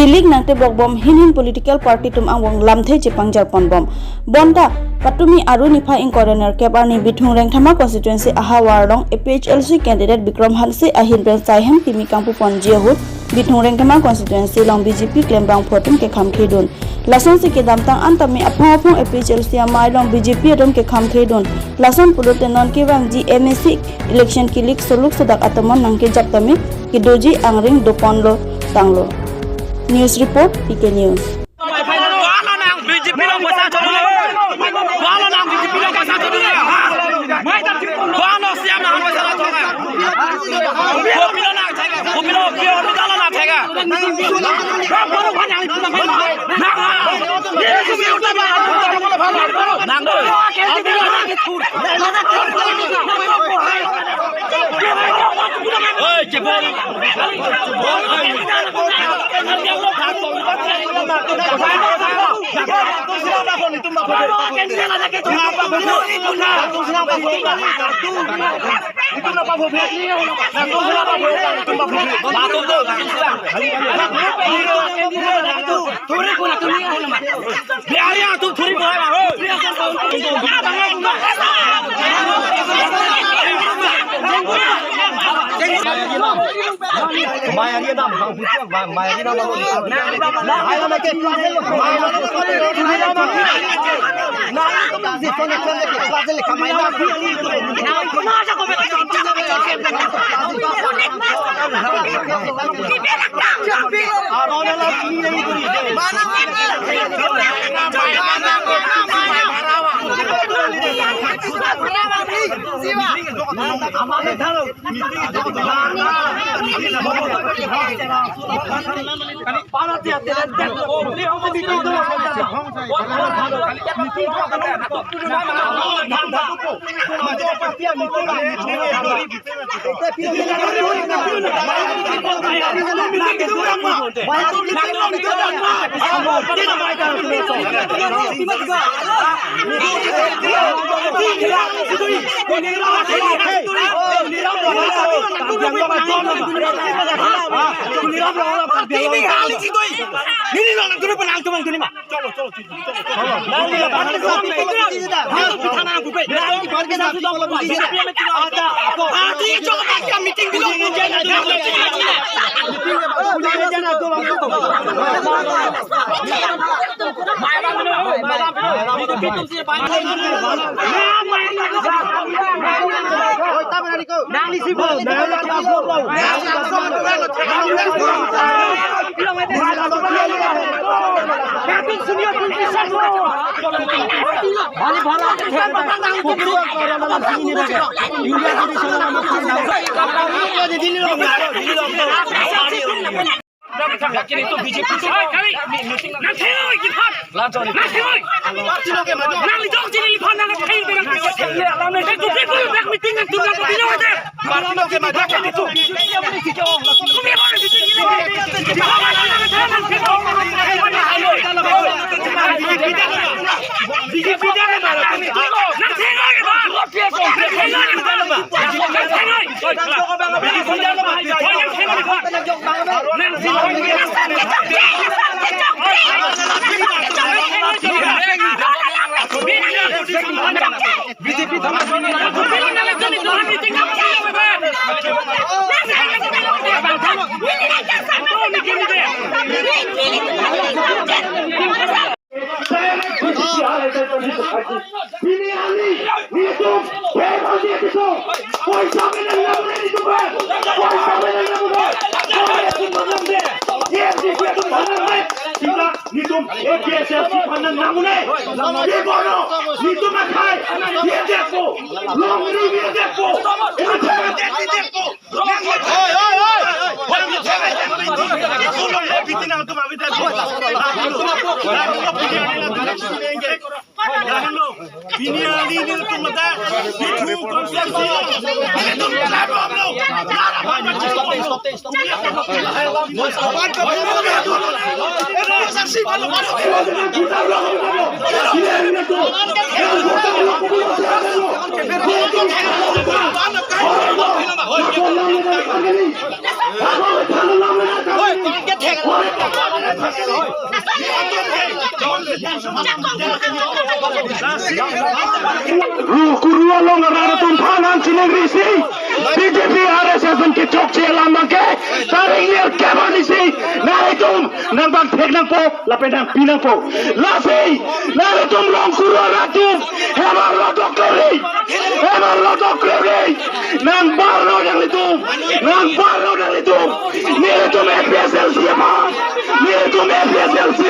kilik nangte bokbom hin political party tum angwang lamthei chepang jarpon bom bonda patumi aru nifa in coroner kebarni bithung rengthama constituency ahawardong APHLC candidate Bikram Halse ahin ren saihem timi kampu ponjia hut bithung rengthama constituency long BJP klembang photum ke kham khedun lason se ke damtang antami aphong APHLC amai long BJP adom ke kham khedun lason pulute non ke bang GMC election kilik soluk sodak atamon nangke japtami ki doji angring doponlo tanglo News report PK News. Lakini itu BJP itu Kurua long aratum phanan sinegrisi BJP RSS ke chokche lama ke taringir kebanisi naritum nambang theknang po lapedang pinang po lasi naritum long kurua ratum hemar lotokri nang parlo dang litum niritum FSLC ma niritum FSLC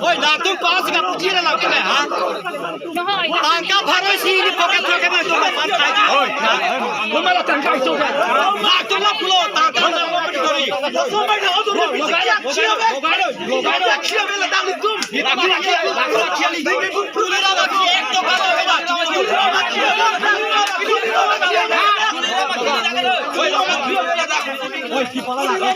Oi, na tu pass ka puchira la ke ha. Tangka bharoi si ni pocket thake na tu man khai. Oi. Tumala tangka tu. La tu la pulo tangka na mo pati kori. So mai na odu lo gaya khia be la dang tum. La khia li ni pun pru la ba ki ek to ba be la. Oi, ki pala la.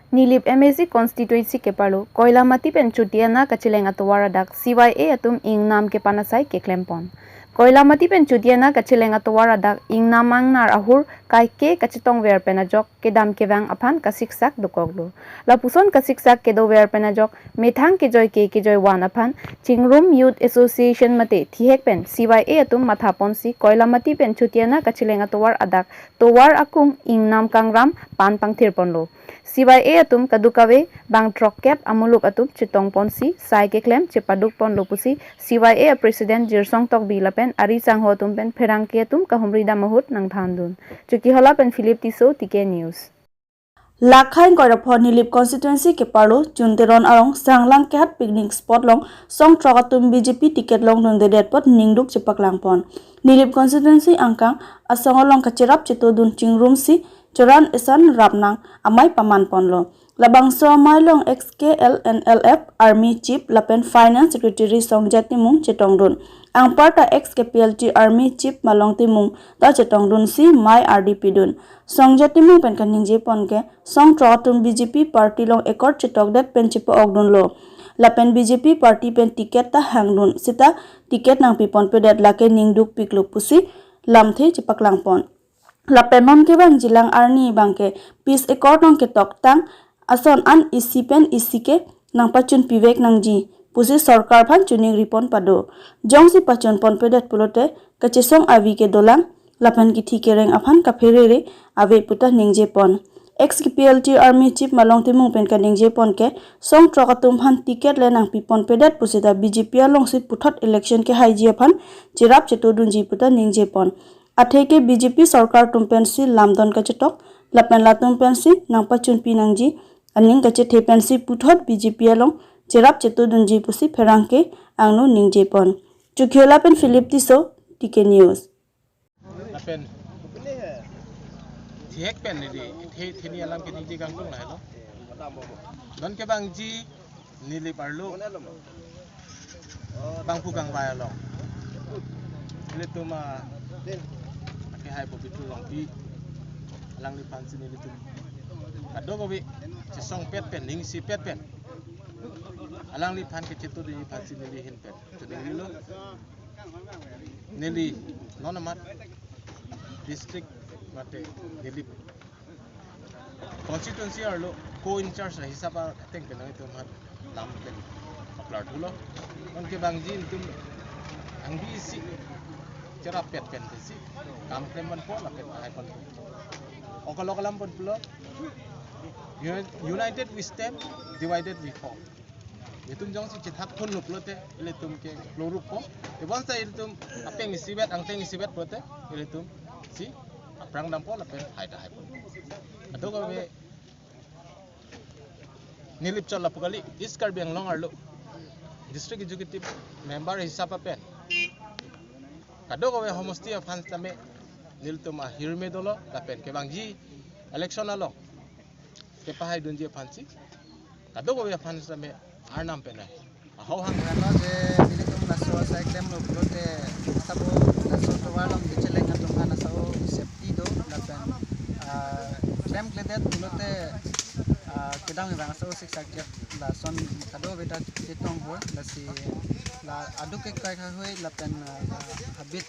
Nilip MSC constituency ke parlo Koilamati pen chutiana kachilenga towara dak CYA atum ing nam ke panasai ke klempon Koilamati pen chutiana kachilenga towara dak ing namang nar ahur kai ke kachitong ver penajok ke dam ke wang aphan kasiksak dukoglu lapuson kasiksak ke do ver penajok methang ke joy wan aphan chingrum youth association mate thihek pen CYA atum matha ponsi Koilamati pen chutiana kachilenga towar adak towar akung ing nam kangram pan pangthir ponlo CYA atum kadukawe bang trokep amuluk atum chitong ponsi sai ke klem chepaduk pon lopusi CYA president jirsong tok bilapen ari sang ho tum pen pherang ke tum kahumrida mahut nang thandun chuki hola pen Philip Tiso tike news Lakhain Koirapho Nilip constituency ke parlo Chunteron arong Sanglang Kat picnic spot long song trokatum BJP ticket long nung dedet pot ningduk cepak langpon Nilip constituency angkang asongolong kacerap cetodun chingrum si Choran isan rapnang amai paman ponlo labang so mailong XKLNLF Army Chief Lapen Finance Secretary Songjat Timung Chetongdun ang parta XKPLT Army Chief Malong Timung ta Chetongdun si Mai RDP dun Songjat Timung pen kaning je ponke song trotum BJP party long ekor chetokdet pen chipo ogdun lo Lapen BJP party pen tiket ta hangdun sita tiket nang pipon pedet lake ningduk pikluk pusi lamthe chipak langpon Lapenon ke bang jilang arni bangke pis ekor nong ke tok tang ason an isi pen isi ke nang pachun pivek nang ji pusi sarkar phan chuning ripon pado jong si pachun pon pedet pulote kachesong avi ke dolang lapan ki thike reng aphan ka pherere ave puta ningje pon XKPLT Army Chief Malong Timung pen ka ningje pon ke song trokatum phan ticket le nang pipon pedet pusida BJP along si puthot election ke haiji phan chirap chetodun ji puta ningje pon Atheke BJP sarkar tumpensi lamdon kachetok lapen la tumpensi nang pachun pinangji aning kache thepensi puthot BJP along cherap chetodunji pusi pherangke angnu ningje pon chukyola pen Philip Tiso TK News lapen thihek pen ni theni alam ke ningji gangtung lai lo don ke bangji nili parlo bangpu gang bai lo le tuma hai bobitu long pi lang ni pan sini litum kado bobi song pet pen ning si pet pen alang li pan ke cetu di pan sini li hin pen jadi lo nili nonamat district mate nili constituency arlo co in charge la hisaba teng pen itu mat lam pen paklar dulo on ke bangji tum angbi si cerap pet pen si kam kleman po la pet hai pon okal pulo united we stand divided we fall Itum jong si cithat pun lup lote ilitum ke lurup po. Ibon sa ilitum apeng isibet ang teng isibet lote ilitum si aprang dampo lapen haida hai po. Ado ko be nilip chol la pukali iskar biang long arlo. District executive member hisap pen. Kado ko be homosti of hans tame nilitum a hirme dolo lapen ke bangji election along. Ke pahai dunji fansi. Kado ko be fans tame Arnam penai. How hang Karena je nilitum naso sa eklem lo prote sabo naso towalam diceleng atum kana sao safety do lapen klem kledet bulote kedang bang sao sik sakjet la son kado beta titong bo la si la adu ke kai kha hoi lapen habit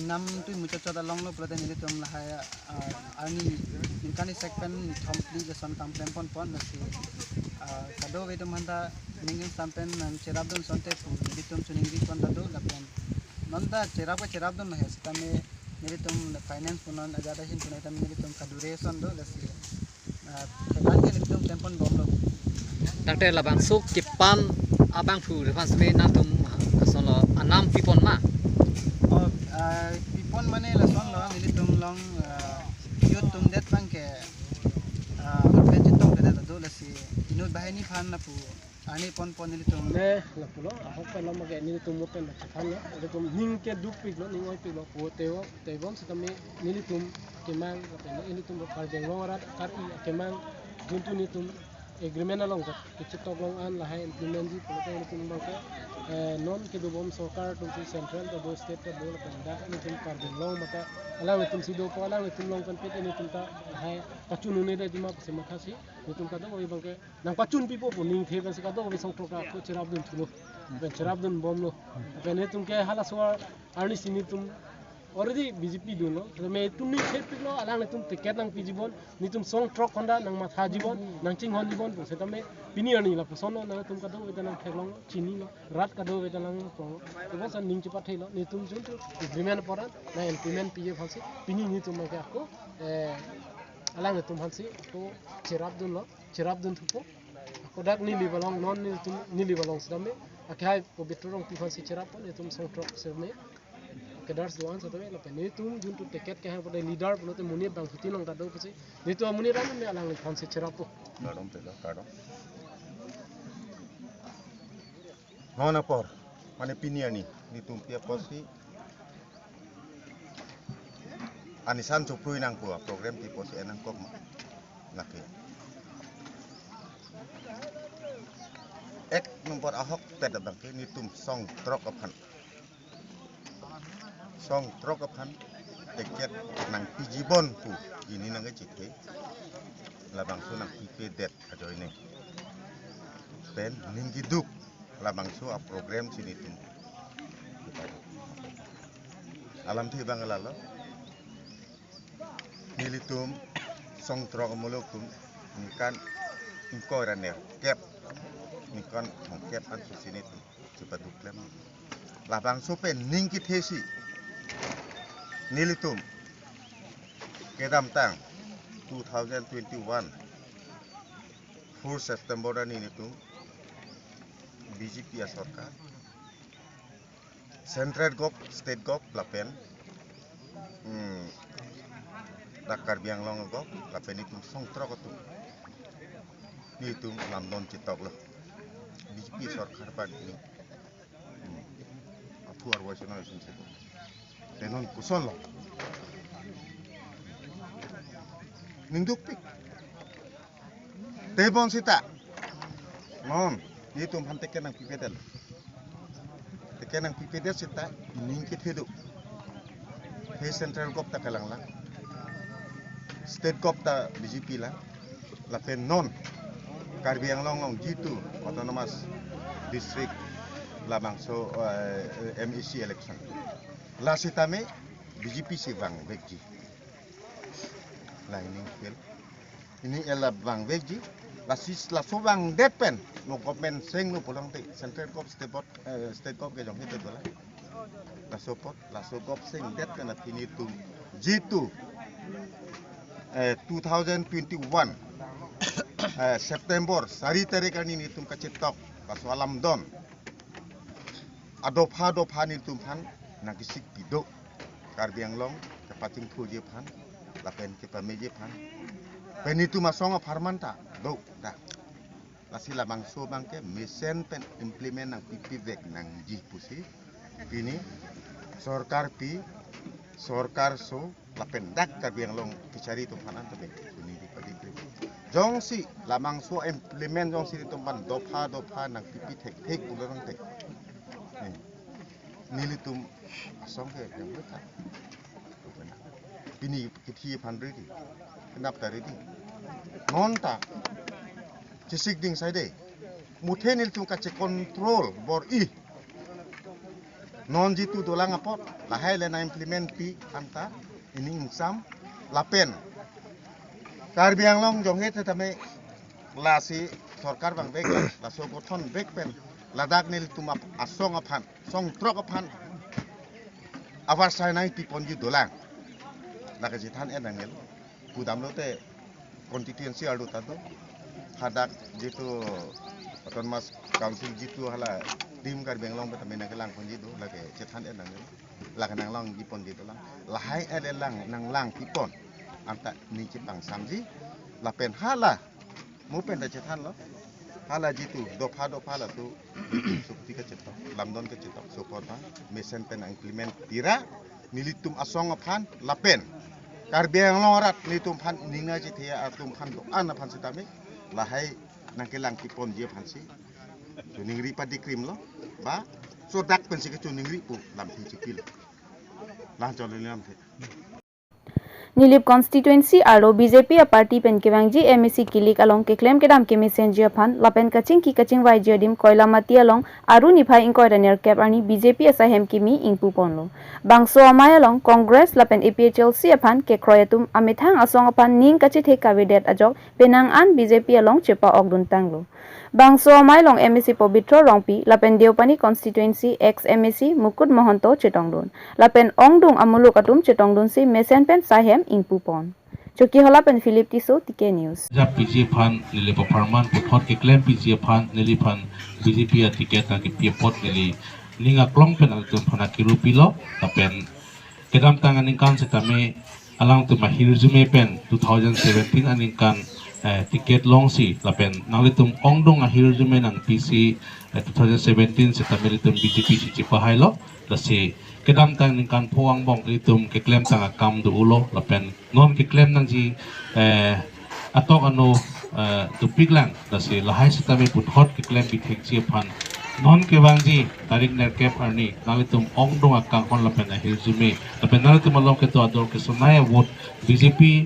inam tu mucha choda long lo prote nilitum la haya ani inkani sekpen complete son kamplem pon la si kado itu manta ningin sampai nang cerabdon sonte ditum suningri konta do lapen nonta cerabdon lah kami niritum finance punon agada hin punai tam niritum kadure son do lasi kan ke niritum tempon bomlo Dr. Labang Sok Jepan abang fu refans me natum kasolo anam pipon ma oh pipon mane la son lo niritum long yutum det pang ke benjitom ke do lasi inut bahani phan na pu ani pon nilitum ne la pulo ahok pe lama ke nilitum mo pen chan ya nilitum ning ke duk piglo ning oi piglo po tewon satame nilitum kemang lapen nilitum kar jeng longarat kar I kemang juntu nilitum agreement along ka kichitok long an la hai implement ji pulo nilitum bangke non ke do bom sokar tum central to do state to do lapen da nilitum kar jeng long mata alang nilitum sido po alang nilitum long kan pet nilitum ta hai pachun ne de jima se makasi nilitum ka do oi bangke nang pachun pipo po ning the kan se ka do oi song toka ko cerabdun thulo ben cerabdun bom lo ben nilitum ke hala soar arni sinitum already BJP do no me tum ni khet piglo alang nilitum tiket nang pijibon nitum song truck honda nang matha jibon nang ching hon jibon se tame pini ani la posono nang tum ka do oi nang khelong chini lo rat ka do oi nang pro ebo san ning chipa thelo nitum juntu agreement poran na implement pije phalsi pini nitum ke ako alang nilitum phalsi to cerabdun thupo kodak nili balong non nili balong sedame akai ko bitrong pi phalsi cerap nitum song truck serme kedars doan satame la pen nitum juntu tiket ke ha pada leader pulote muni bang thuti nang kado pasi nitu muni ram me alang ni phalsi cerap Kadang pela kadang. Nona por, mana piniani ni tumpia posi. Anisan cuprui nang pua program ti posi enang kok laki. Ek nomor ahok peda bangke ni tum song trok apan. Song trok apan tiket nang pijibon pu ini nang cike. Labang su nang pipe det ajo ini. Ben ninggiduk labang su a program sini tum. Alam ti bang lalo. Nilitum song trok muluk tum nikan ingko raner kep nikan mongkep an su sini tum cepat duklem. Labang su pen ninggit hesi. Nilitum kedam tang 2021 4 September ini itu BJP Sarkar Central Gov State Gov lapen Dakar biang long gov lapen itu song trok itu London citok loh BJP Sarkar pad ini aku arwasana isun situ tenon kuson loh ninduk pik tebon sita non itu manteken nang pipedel teken nang pipedel sita ningkit hidup he central gov ta kalang lang state gov ta BJP lang lapen non Karbiang Longlong G2 autonomous district labang so MEC election la sitame BJP sivang vegji la ini fil ini ela bang vegji la sobang depen no government seng no pulang te central gov state gov ke jong itu dola la support la so gov seng det kana pini tu G2 2021 September sari tarik ni tum kacetok kasualam don adopa ni tum pan nagisik tido karbiang long kepating puje pan lapen kepameje pan penitu masonga parmanta do dah lasila bangso bangke mesen pen implement nang pipi vek nang ji pusi ini sorkar so lapen dak karbiang long kicari tum panan tabe ini di padik jong si lamang so implement jong si tumpan dopa nang pipi tek bulan tek nilitum asong ke yang betul ini kiti pandri di kenap tadi di nonta cisik ding saya deh muthen nilitum kace kontrol bor non jitu dolang apot lahai lena implement pi anta ini insam lapen karbiang long jong he tame lasi sorkar bang bek la so gothon bek pen ladak nil tumap asong apan song trok apan avar sai nai pi ponji dolang laka jitan enangel kudam lote constituency adu tado hadak jitu oton mas council jitu hala tim karbiang long betame nagelang ponji do lake jitan enangel laka nang long jipon jitu lang lahai elang nang lang pipon anta ni cipang samji lapen hala mupen da cetan lo hala jitu dopa la tu sukti ka cetok lamdon ka cetok support ba mesen pen implement tira nilitum asong aphan lapen karbiang lorat nitum phan ninga jithia atum phan do an phan sitame lahai nangkelang tipon je phan si tuningri padikrim lo ba so dak pen si ka tuningri pu lam thi chikil lah jolin lam the Nilip constituency aro BJP a party pen kewangji MEC kilik along ke claim kedam ke messenger phan lapen kaching wai jedim koila mati along aru nifai ingkoi raner cap ani BJP asahem kimi ingpu ponlo bangso amai along congress lapen APHLC aphan ke kroyatum amithang asong aphan ning kachi the kabinet ajok penang an BJP along chepa ogdun tanglo bangso amai long MEC Pabitro Rongpi lapen Deopani constituency ex MEC Mukut Mohanto Chetongdun lapen Ongdung Amuluk atum Chetongdun si mesen pen sahem ingpu pon Choki hola pen Philip Tiso TK News jab PJ phan nili performan pot ke claim PJ phan nili phan BJP a tiket na ki pot nili linga klong pen atum phana kirupilo lapen kedam tangan ingkan setame alang tu mahirjume pen 2017 aningkan tiket long si lapen nalitum ongdong ahir jume nang PC 2017 setamelitum BJP si pahai lo lasi kedam tang ningkan puang bong litum ke claim tang akam du ulo lapen non ke claim nang ji atok ano tu piglang lasi lahai setame put hot ke claim bi thek ji phan non ke wangji tarik ner ke parni nalitum ongdong akam hon lapen ahir jume lapen nalitum along ke to ador ke sonaya vote BJP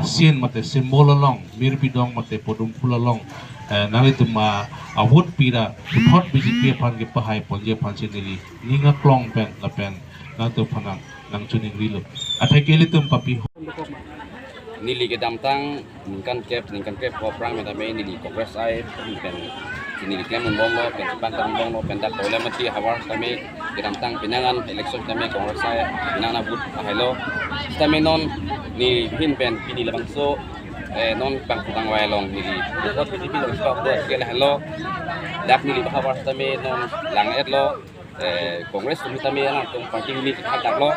sien mate simbol long mirbidong mate podum pula long nali tuma awut pira hot BJP pan ke pahai ponje pan sinili ninga klong pen lapen nato panang nang chuning rilu athai keli tum papi nili ke damtang ningkan kep ko prang meta me nili kongres ai pen nili klem bongo pen pantan bongo pen dak tole mati hawar tame ke damtang pinangan election tame kongres ai pinana but hello tame non ni hin pen pini labangso non pang putang wai long nili bot BJP long stop do ke hello dak nili hawar tame non lang et lo kongres tu tame lang tung parti ni tak dak lo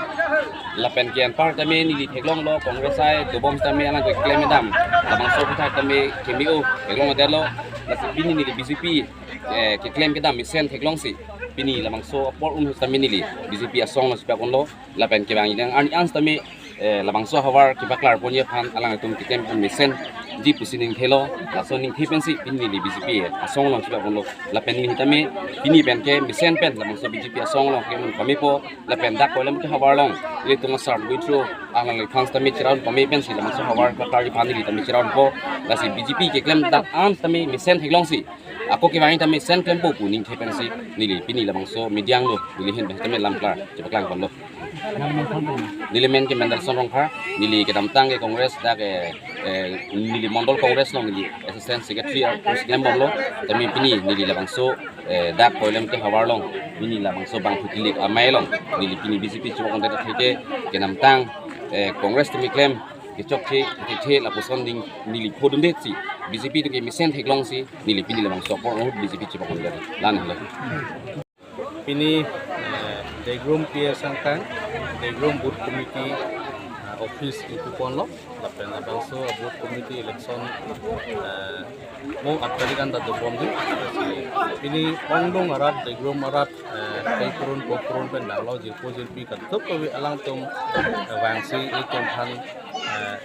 lapen kian par tame nili theklong lo kongres ai do bom tame lang ko claim dam labangso putar tame kemiu theklong modelo lasi pini nili BJP ke claim kedam misen theklong si pini labangso por tame nili BJP asong lo sipa konlo lapen ke bang yang ani ans tame labangso hawar ki baklar ponye phan alang tum ki tem misen ji pusining thelo laso ning thipensi pini li BJP asong long sipa konlo lapen ni tame pini pen ke misen pen labangso BJP asong long ke mun kami po lapen dak kolam ke hawar long le tung sar withdraw alang le thans tame chiran kami pen si labangso hawar ka kari phani li tame chiran po lasi BJP ke claim dak an tame misen theklong si ako ki wang tame sen claim po puning thipensi nili pini labangso midyang lo nili hen tame lamplar chepaklang konlo nili men ke Mendelssohn Rongphar nili ke damtang ke kongres da ke nili mondol kongres no nili assistant secretary president bomlo tami pini nili labangso da koilem ke hawar long nili labangso bang putilik amai long nili pini BJP chu konde theke ke damtang kongres tami claim ke chokche la posonding nili phodum de si BJP tu ke misen heklong si nili pini lemang support no BJP cipakon dari lan hale Pini Degrum Pia Sangkang, Degrum Booth Committee Office itu pon lo, lapen abangso Booth Committee Election mau apelikan tak bom tu. Ini pondong arat Degrum arat kai kurun pendang lo jipo jipi katup kawi alang tum wangsi itu kan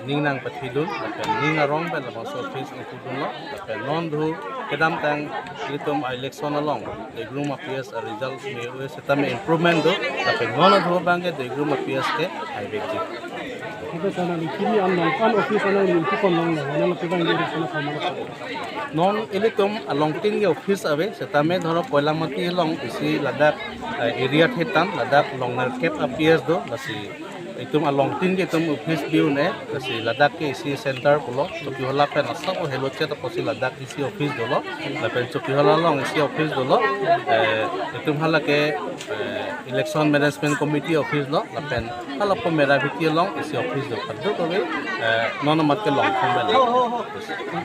ningnang patidun, lapen ningarong pen abangso office itu pun lo, lapen non dulu kedam tang litum election along Degrum appears a result me setame improvement do lapen non dulu bangke Degrum appears ke ai bekji. Kita sana di kini kan office ana ni tukon long na ana lebang di sana sama. Non ilitum along ting office ave setame dhoro Koilamati long isi Ladakh area hitam Ladakh long narkep appears do lasi itum along ting itum office view ne lasi Ladakh ke isi center pulo choki hola pen asap hello chat posi Ladakh isi office dolo lapen choki hola long isi office dolo itum hala ke election management committee office lo lapen hala po mera viti long isi office do kaddo kowe non mat ke long khombe la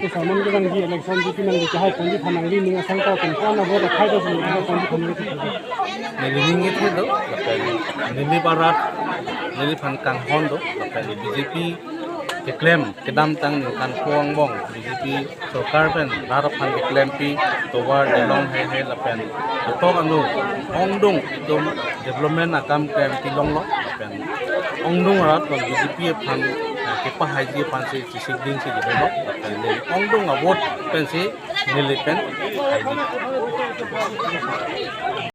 Itu sama ni kan di election di pinang di cahai kan di thanang li ninga sangka kan kana boda khai da sini kan di thanang di. Nililingi itu do lapen nili barat nili phan kang hon do lapen BJP klaim kedam tang kan puang bong BJP sarkar pen darap phan klaim pi towar delong he lapen to anu ongdung itu development akam klaim pi long lo lapen ongdung rat kon BJP phan kepa haji pan si sigding si develop lapen ongdung award pen si nili pen haji